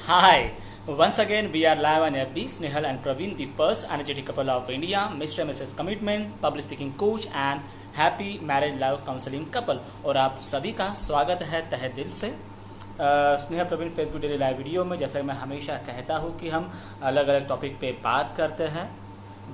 Hi, once again we are live on FB. Snehal and Praveen, the first energetic couple of India, Mr. and Mrs. Commitment, public speaking coach and happy marriage love counseling couple. और आप सभी का स्वागत है तहे दिल से Sneha Praveen Facebook daily live video में। जैसे मैं हमेशा कहता हूँ कि हम अलग अलग टॉपिक पे बात करते हैं।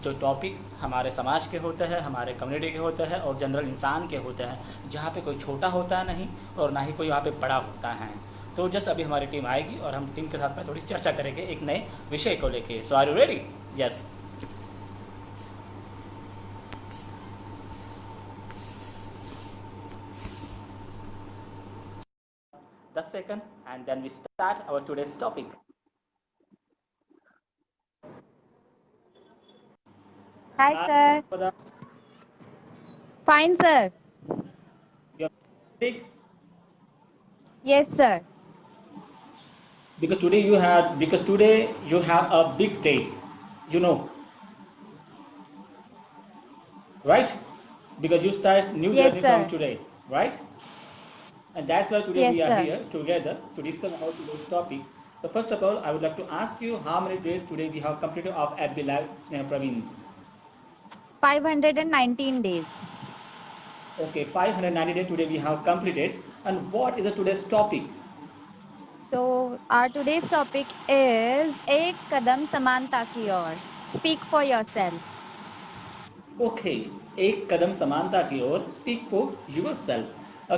जो टॉपिक हमारे समाज के होते हैं, हमारे कम्युनिटी के होते हैं और जनरल इंसान के होते हैं, जहाँ पे कोई छोटा होता नहीं और ना ही कोई वहाँ पे बड़ा होता है। तो जस्ट अभी हमारी टीम आएगी और हम टीम के साथ में थोड़ी चर्चा करेंगे एक नए विषय को लेके। So are you ready? Yes. 10 seconds and then we start our today's topic. Hi, sir. Sada, Fine, sir. you're big Yes, sir. because today you have a big day, you know, right? Because you start new Yes, journey from sir. today, right? And that's why today Yes, we are sir. here together to discuss about today's topic. So first of all, I would like to ask you how many days today we have completed of FB Live Praveen. 519 days. Okay, 590 days today we have completed. And what is the today's topic? So, our today's topic is एक कदम समानता की ओर. Speak for yourself. Okay, एक कदम समानता की ओर, speak for your self.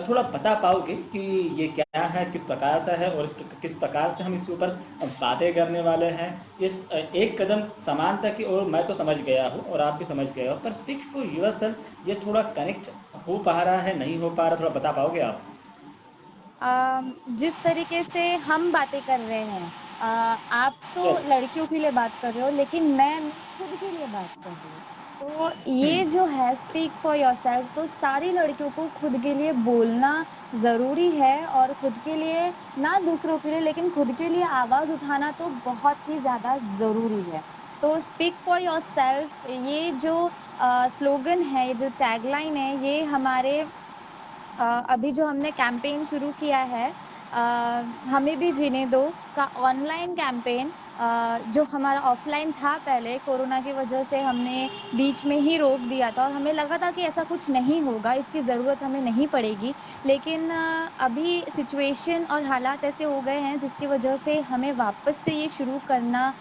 थोड़ा बता पाओगे कि ये क्या है, किस प्रकार से है और किस प्रकार से हम इसके ऊपर बातें करने वाले हैं। इस एक कदम समानता की ओर मैं तो समझ गया हूँ और आप भी समझ गए हो, पर स्पीक फॉर यूर सेल्फ ये थोड़ा कनेक्ट हो पा रहा है, नहीं हो पा रहा, थोड़ा बता पाओगे आप? जिस तरीके से हम बातें कर रहे हैं, आप तो यस। लड़कियों के लिए बात कर रहे हो, लेकिन मैं खुद के लिए बात कर रही हूँ। तो ये जो है स्पीक फॉर योरसेल्फ, तो सारी लड़कियों को खुद के लिए बोलना ज़रूरी है और खुद के लिए ना, दूसरों के लिए, लेकिन खुद के लिए आवाज़ उठाना तो बहुत ही ज़्यादा ज़रूरी है। तो स्पीक फॉर योरसेल्फ ये जो स्लोगन है, ये जो टैगलाइन है, ये हमारे अभी जो हमने कैंपेन शुरू किया है, हमें भी जीने दो का ऑनलाइन कैंपेन, जो हमारा ऑफलाइन था पहले, कोरोना की वजह से हमने बीच में ही रोक दिया था और हमें लगा था कि ऐसा कुछ नहीं होगा, इसकी ज़रूरत हमें नहीं पड़ेगी। लेकिन अभी सिचुएशन और हालात ऐसे हो गए हैं जिसकी वजह से हमें वापस से ये शुरू करना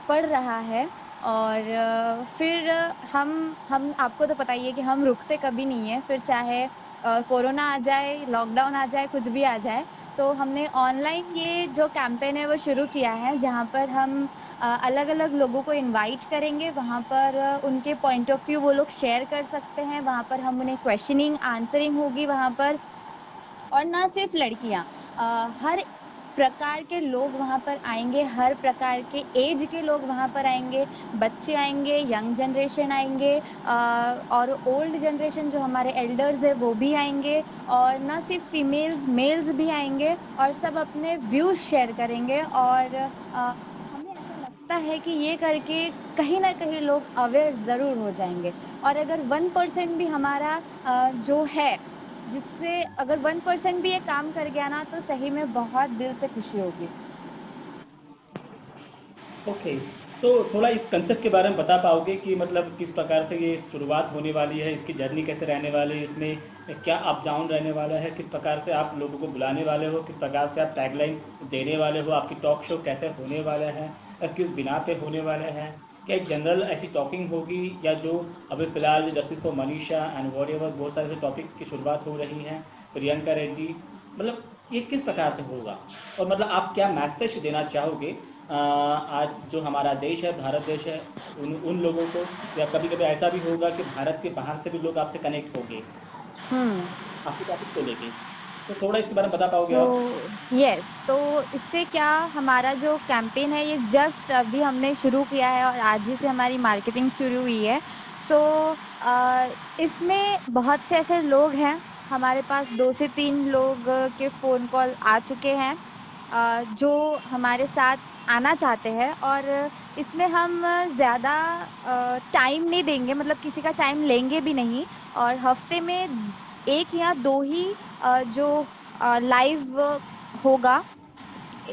पड़ रहा है। और फिर हम आपको तो पता ही है कि हम रुकते कभी नहीं है, फिर चाहे कोरोना आ जाए, लॉकडाउन आ जाए, कुछ भी आ जाए। तो हमने ऑनलाइन ये जो कैंपेन है वो शुरू किया है, जहाँ पर हम अलग-अलग लोगों को इनवाइट करेंगे, वहाँ पर उनके पॉइंट ऑफ व्यू वो लोग शेयर कर सकते हैं, वहाँ पर हम उन्हें क्वेश्चनिंग, आंसरिंग होगी वहाँ पर। और ना सिर्फ लड़कियाँ, हर प्रकार के लोग वहाँ पर आएँगे, हर प्रकार के एज के लोग वहाँ पर आएँगे, बच्चे आएँगे, यंग जनरेशन आएँगे, और ओल्ड जनरेशन जो हमारे एल्डर्स हैं वो भी आएँगे, और ना सिर्फ फीमेल्स, मेल्स भी आएँगे और सब अपने व्यूज़ शेयर करेंगे। और हमें ऐसा लगता है कि ये करके कहीं न कहीं लोग अवेयर ज़रूर हो जाएँगे। और अगर 1% भी हमारा जो है, जिससे अगर 1% भी ये काम कर गया ना, तो सही में बहुत दिल से खुशी होगी। ओके, तो थोड़ा इस कंसेप्ट के बारे में बता पाओगे कि मतलब किस प्रकार से ये शुरुआत होने वाली है, इसकी जर्नी कैसे रहने वाली है, इसमें क्या अप डाउन रहने वाला है, किस प्रकार से आप लोगों को बुलाने वाले हो, किस प्रकार से आप टैगलाइन देने वाले हो, आपकी टॉक शो कैसे होने वाला है, किस बिना पे होने वाला है, क्या एक जनरल ऐसी टॉकिंग होगी, या जो अभी फिलहाल justice for Manisha and what ever बहुत सारे ऐसे टॉपिक की शुरुआत हो रही है, प्रियंका रेड्डी, मतलब ये किस प्रकार से होगा और मतलब आप क्या मैसेज देना चाहोगे आज जो हमारा देश है, भारत देश है, उन लोगों को, या कभी कभी ऐसा भी होगा कि भारत के बाहर से भी लोग आपसे कनेक्ट होंगे हुँ। आपके टॉपिक को लेके, तो थोड़ा इसके बारे में बता पाओगे सो आप? यस, तो इससे क्या, हमारा जो कैंपेन है ये जस्ट अभी हमने शुरू किया है और आज ही से हमारी मार्केटिंग शुरू हुई है। सो इसमें बहुत से ऐसे लोग हैं, हमारे पास 2 से 3 लोग के फ़ोन कॉल आ चुके हैं, जो हमारे साथ आना चाहते हैं। और इसमें हम ज़्यादा टाइम नहीं देंगे, मतलब किसी का टाइम लेंगे भी नहीं। और हफ़्ते में 1 या 2 ही जो लाइव होगा,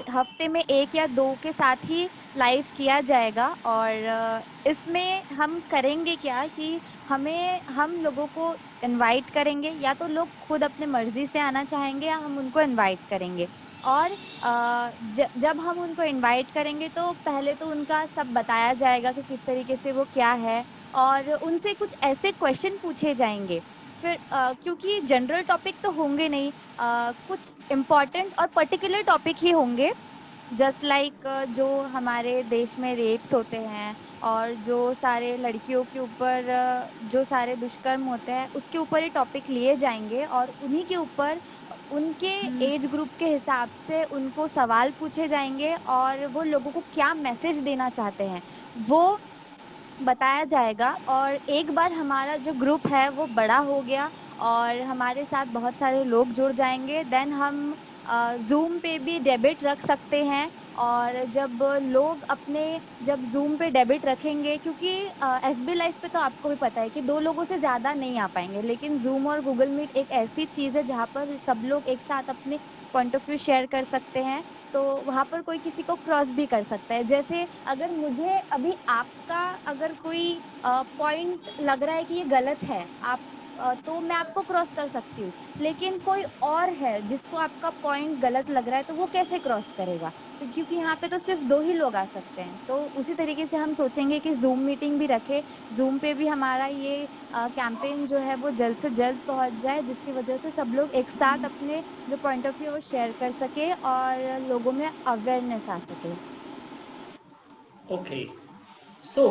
हफ्ते में 1 या 2 के साथ ही लाइव किया जाएगा। और इसमें हम करेंगे क्या कि हम लोगों को इनवाइट करेंगे, या तो लोग खुद अपने मर्जी से आना चाहेंगे या हम उनको इनवाइट करेंगे। और जब हम उनको इनवाइट करेंगे तो पहले तो उनका सब बताया जाएगा कि किस तरीके से वो क्या है, और उनसे कुछ ऐसे क्वेश्चन पूछे जाएंगे। फिर क्योंकि जनरल टॉपिक तो होंगे नहीं, कुछ इम्पोर्टेंट और पर्टिकुलर टॉपिक ही होंगे। जस्ट लाइक जो हमारे देश में रेप्स होते हैं, और जो सारे लड़कियों के ऊपर जो सारे दुष्कर्म होते हैं, उसके ऊपर ये टॉपिक लिए जाएंगे, और उन्हीं के ऊपर उनके एज ग्रुप के हिसाब से उनको सवाल पूछे जाएंगे, और वो लोगों को क्या मैसेज देना चाहते हैं वो बताया जाएगा। और एक बार हमारा जो ग्रुप है वो बड़ा हो गया और हमारे साथ बहुत सारे लोग जुड़ जाएंगे, देन हम ज़ूम पे भी डेबिट रख सकते हैं। और जब ज़ूम पे डेबिट रखेंगे, क्योंकि एफबी लाइव पे तो आपको भी पता है कि 2 लोगों से ज़्यादा नहीं आ पाएंगे, लेकिन ज़ूम और गूगल मीट एक ऐसी चीज़ है जहाँ पर सब लोग एक साथ अपने पॉइंट ऑफ व्यू शेयर कर सकते हैं। तो वहाँ पर कोई किसी को क्रॉस भी कर सकता है। जैसे अगर मुझे अभी आपका अगर कोई पॉइंट लग रहा है कि ये गलत है, तो मैं आपको क्रॉस कर सकती हूँ। लेकिन कोई और है जिसको आपका पॉइंट गलत लग रहा है, तो वो कैसे क्रॉस करेगा? तो क्योंकि यहाँ पे तो सिर्फ 2 ही लोग आ सकते हैं। तो उसी तरीके से हम सोचेंगे कि ज़ूम मीटिंग भी रखें, ज़ूम पे भी हमारा ये कैंपेन जो है वो जल्द से जल्द पहुँच जाए, जिसकी वजह से सब लोग एक साथ अपने जो पॉइंट ऑफ व्यू है वो शेयर कर सके और लोगों में अवेयरनेस आ सके। ओके। सो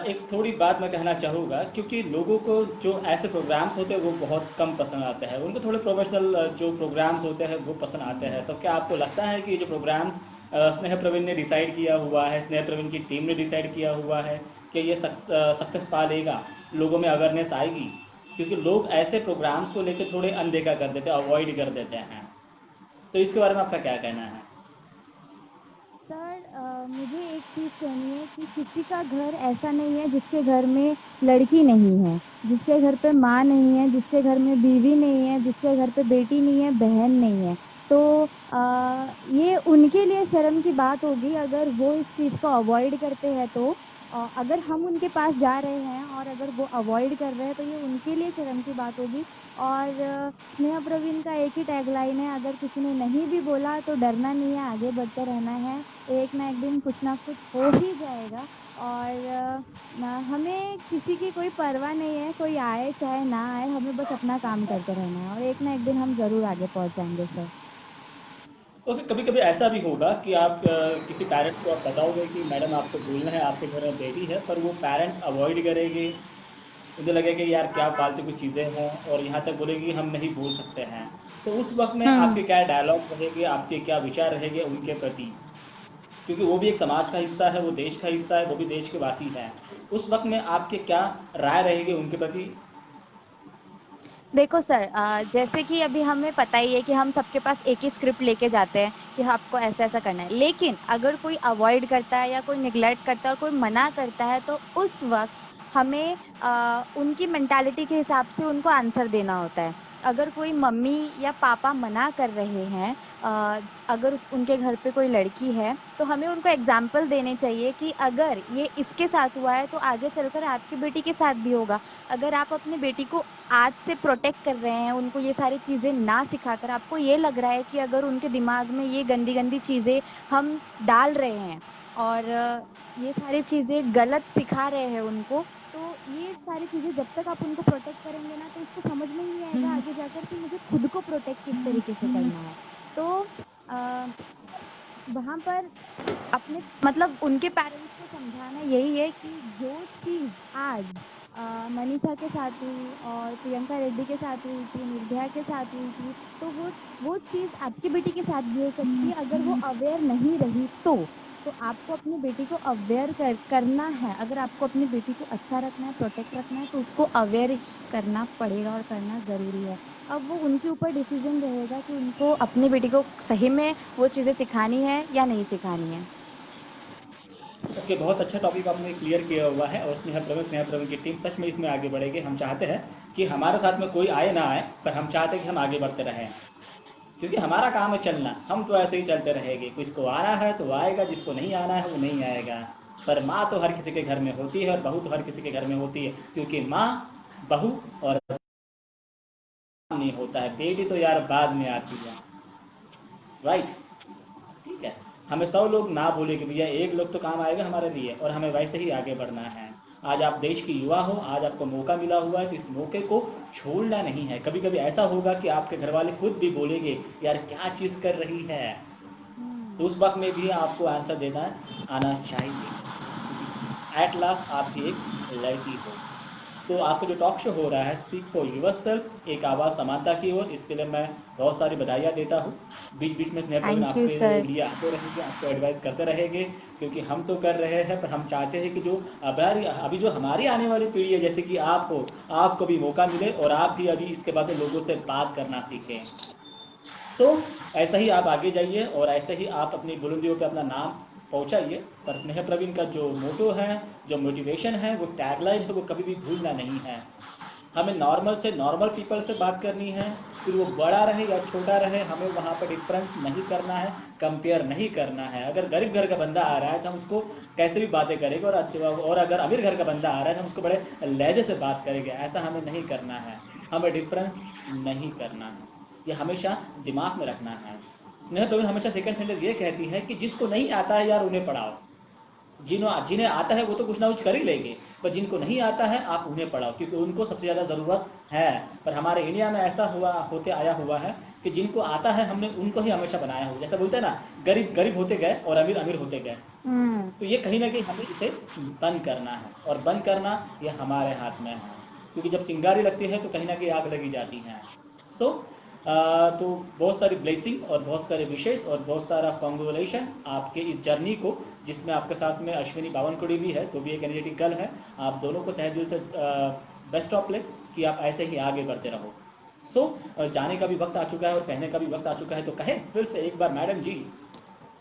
एक थोड़ी बात मैं कहना चाहूँगा, क्योंकि लोगों को जो ऐसे प्रोग्राम्स होते हैं वो बहुत कम पसंद आते हैं, उनको थोड़े प्रोफेशनल जो प्रोग्राम्स होते हैं वो पसंद आते हैं। तो क्या आपको लगता है कि ये जो प्रोग्राम स्नेह प्रवीण ने डिसाइड किया हुआ है, स्नेह प्रवीण की टीम ने डिसाइड किया हुआ है, कि ये सक्सेस पा लेगा, लोगों में अवेयरनेस आएगी? क्योंकि लोग ऐसे प्रोग्राम्स को लेकर थोड़े अनदेखा कर देते हैं, अवॉइड कर देते हैं। तो इसके बारे में आपका क्या कहना है? सर, मुझे एक चीज़ कहनी है कि किसी का घर ऐसा नहीं है जिसके घर में लड़की नहीं है, जिसके घर पे माँ नहीं है, जिसके घर में बीवी नहीं है, जिसके घर पे बेटी नहीं है, बहन नहीं है। तो ये उनके लिए शर्म की बात होगी अगर वो इस चीज़ को अवॉइड करते हैं तो। अगर हम उनके पास जा रहे हैं और अगर वो अवॉइड कर रहे हैं तो ये उनके लिए शर्म की बात होगी। और स्नेहा प्रवीण का एक ही टैगलाइन है, अगर किसी ने नहीं भी बोला तो डरना नहीं है, आगे बढ़ते रहना है। एक ना एक दिन कुछ ना कुछ हो ही जाएगा। और हमें किसी की कोई परवाह नहीं है, कोई आए चाहे ना आए, हमें बस अपना काम करते रहना है और एक ना एक दिन हम ज़रूर आगे पहुंच जाएंगे सर। ओके, कभी कभी ऐसा भी होगा कि आप किसी पेरेंट्स को आप बताओगे कि मैडम आपको बोलना है, आपके घर में बेबी है, पर वो पेरेंट अवॉइड करेगी, मुझे लगेगा कि यार क्या फालतू की चीज़ें हैं, और यहाँ तक बोलेगी कि हम नहीं बोल सकते हैं। तो उस वक्त में हम्म। आपके क्या डायलॉग रहेंगे, आपके क्या विचार रहेंगे उनके प्रति? क्योंकि वो भी एक समाज का हिस्सा है, वो देश का हिस्सा है, वो भी देश के वासी हैं। उस वक्त में आपके क्या राय रहेगी उनके प्रति? देखो सर, जैसे कि अभी हमें पता ही है कि हम सबके पास एक ही स्क्रिप्ट लेके जाते हैं कि आपको ऐसा ऐसा करना है, लेकिन अगर कोई अवॉइड करता है या कोई निग्लेक्ट करता है और कोई मना करता है, तो उस वक्त हमें उनकी मेंटालिटी के हिसाब से उनको आंसर देना होता है। अगर कोई मम्मी या पापा मना कर रहे हैं, अगर उनके घर पे कोई लड़की है, तो हमें उनको एग्जाम्पल देने चाहिए कि अगर ये इसके साथ हुआ है तो आगे चलकर आपकी बेटी के साथ भी होगा। अगर आप अपनी बेटी को आज से प्रोटेक्ट कर रहे हैं, उनको ये सारी चीज़ें ना सिखाकर, आपको ये लग रहा है कि अगर उनके दिमाग में ये गंदी गंदी चीज़ें हम डाल रहे हैं और ये सारी चीज़ें गलत सिखा रहे हैं उनको, तो ये सारी चीज़ें जब तक आप उनको प्रोटेक्ट करेंगे ना, तो उसको समझ में नहीं आएगा आगे जाकर कि मुझे खुद को प्रोटेक्ट किस तरीके से करना है। तो अ, वहाँ पर अपने मतलब उनके पेरेंट्स को समझाना यही है कि जो चीज़ आज मनीषा के साथ हुई और प्रियंका रेड्डी के साथ हुई थी, निर्भया के साथ हुई थी, तो वो चीज़ आपकी बेटी के साथ भी हो सकती है अगर वो अवेयर नहीं रही तो। तो आपको अपनी बेटी को अवेयर करना है। अगर आपको अपनी बेटी को अच्छा रखना है, प्रोटेक्ट रखना है, तो उसको अवेयर करना पड़ेगा और करना ज़रूरी है। अब वो उनके ऊपर डिसीजन रहेगा कि उनको अपनी बेटी को सही में वो चीज़ें सिखानी है या नहीं सिखानी है। ओके, बहुत अच्छा टॉपिक आपने क्लियर किया हुआ है, और स्नेहा प्रवीण की टीम सच में इसमें आगे बढ़ेगी। हम चाहते हैं कि हमारे साथ में कोई आए ना आए, पर हम चाहते हैं कि हम आगे बढ़ते रहें। क्योंकि हमारा काम है चलना, हम तो ऐसे ही चलते रहेंगे। किसको आना है तो आएगा, जिसको नहीं आना है वो नहीं आएगा। पर माँ तो हर किसी के घर में होती है और बहू तो हर किसी के घर में होती है, क्योंकि माँ, बहू और नहीं होता है, बेटी तो यार बाद में आती है, राइट। ठीक है, हमें 100 लोग ना बोले कि भैया एक लोग तो काम आएगा हमारे लिए, और हमें वैसे ही आगे बढ़ना है। आज आप देश की युवा हो, आज आपको मौका मिला हुआ है, तो इस मौके को छोड़ना नहीं है। कभी कभी ऐसा होगा कि आपके घर वाले खुद भी बोलेंगे यार क्या चीज़ कर रही है, तो उस वक्त में भी आपको आंसर देना आना चाहिए, क्योंकि एट लास्ट आप भी एक लड़की हो। तो आपका जो टॉक शो हो रहा है स्पीक फॉर यूरसेल्फ, एक आवाज़ समानता की ओर, इसके लिए मैं बहुत सारी बधाइयाँ देता हूँ। बीच बीच में स्नेह प्रवीण थैंक यू आपके सर। लिए आते रहेंगे, आपको एडवाइस करते रहेंगे, क्योंकि हम तो कर रहे हैं, पर हम चाहते हैं कि जो अभी जो हमारी आने वाली पीढ़ी है, जैसे कि आप हो, आपको भी मौका मिले और आप भी अभी इसके बाद लोगों से बात करना सीखें। ऐसा ही आप आगे जाइए और ऐसे ही आप अपनी बुलंदियों पे अपना नाम पहुंचाइए। पर स्नेह प्रवीण का जो मोटो है, जो मोटिवेशन है, वो टैगलाइन है, वो कभी भी भूलना नहीं है। हमें नॉर्मल से नॉर्मल पीपल से बात करनी है, फिर वो बड़ा रहे या छोटा रहे, हमें वहाँ पर डिफरेंस नहीं करना है, कंपेयर नहीं करना है। अगर गरीब घर का बंदा आ रहा है तो हम उसको कैसे भी बातें करेंगे, और अगर अमीर घर का बंदा आ रहा है तो हम उसको बड़े लहजे से बात करेंगे, ऐसा हमें नहीं करना है। हमें डिफरेंस नहीं करना है, ये हमेशा दिमाग में रखना है। स्नेह प्रवीण हमेशा सेकंड सेंटेंस ये कहती है कि जिसको नहीं आता है यार उन्हें पढ़ाओ, जिन्हें आता है वो तो कुछ ना कुछ कर ही लेंगे, पर जिनको नहीं आता है आप उन्हें पढ़ाओ, क्योंकि उनको सबसे ज़्यादा ज़रूरत है। पर हमारे इंडिया में ऐसा होते आया हुआ है कि जिनको आता है हमने उनको ही हमेशा बनाया हुआ, जैसे बोलते हैं ना, गरीब गरीब होते गए और अमीर अमीर होते गए। तो ये कहीं ना कहीं हमें इसे बंद करना है, और बंद करना ये हमारे हाथ में है, क्योंकि जब चिंगारी लगती है तो कहीं ना कहीं आग लगी जाती है। तो बहुत सारी ब्लेसिंग और बहुत सारे विशेष और बहुत सारा कॉन्ग्रेचुलेशन आपके इस जर्नी को, जिसमें आपके साथ में अश्विनी बावनकुड़ी भी है, तो भी एक एनर्जेटिक गर्ल है। आप दोनों को तहे दिल से बेस्ट ऑफ लक कि आप ऐसे ही आगे बढ़ते रहो। जाने का भी वक्त आ चुका है और कहने का भी वक्त आ चुका है, तो कहें फिर से एक बार madam ji.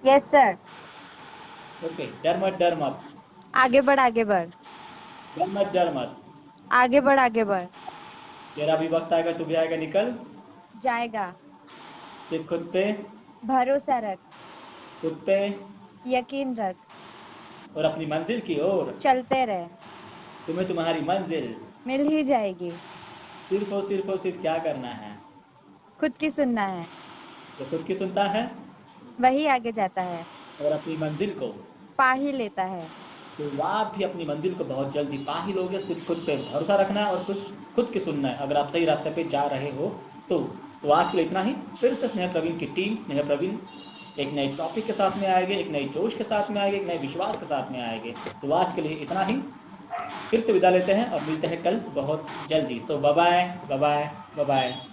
Yes sir. Okay, डर मत डर मत, आगे बढ़ आगे बढ़। डर मत डर मत, आगे बढ़ आगे बढ़। तेरा भी वक्त आएगा, तू भी आएगा, निकल। जाएगा। सिर्फ खुद पे, भरोसा रख। खुद पे यकीन रख। और अपनी मंजिल की ओर, चलते रहे। तुम्हें तुम्हारी मंजिल मिल ही जाएगी। सिर्फ और सिर्फ क्या करना है, खुद की सुनना है, जो खुद की सुनता है वही आगे जाता है, और अपनी मंजिल को, पा ही लेता है। तो आप भी अपनी मंजिल को बहुत जल्दी पा ही लोगे। सिर्फ खुद पे भरोसा रखना है और खुद की सुनना है, अगर आप सही रास्ते पे जा रहे हो तो आज के लिए इतना ही। फिर से स्नेह प्रवीण की टीम, स्नेह प्रवीण एक नए टॉपिक के साथ में आएंगे, एक नए जोश के साथ में आएंगे, एक नए विश्वास के साथ में आएंगे। तो आज के लिए इतना ही, फिर से विदा लेते हैं और मिलते हैं कल बहुत जल्दी। Bye bye bye bye bye.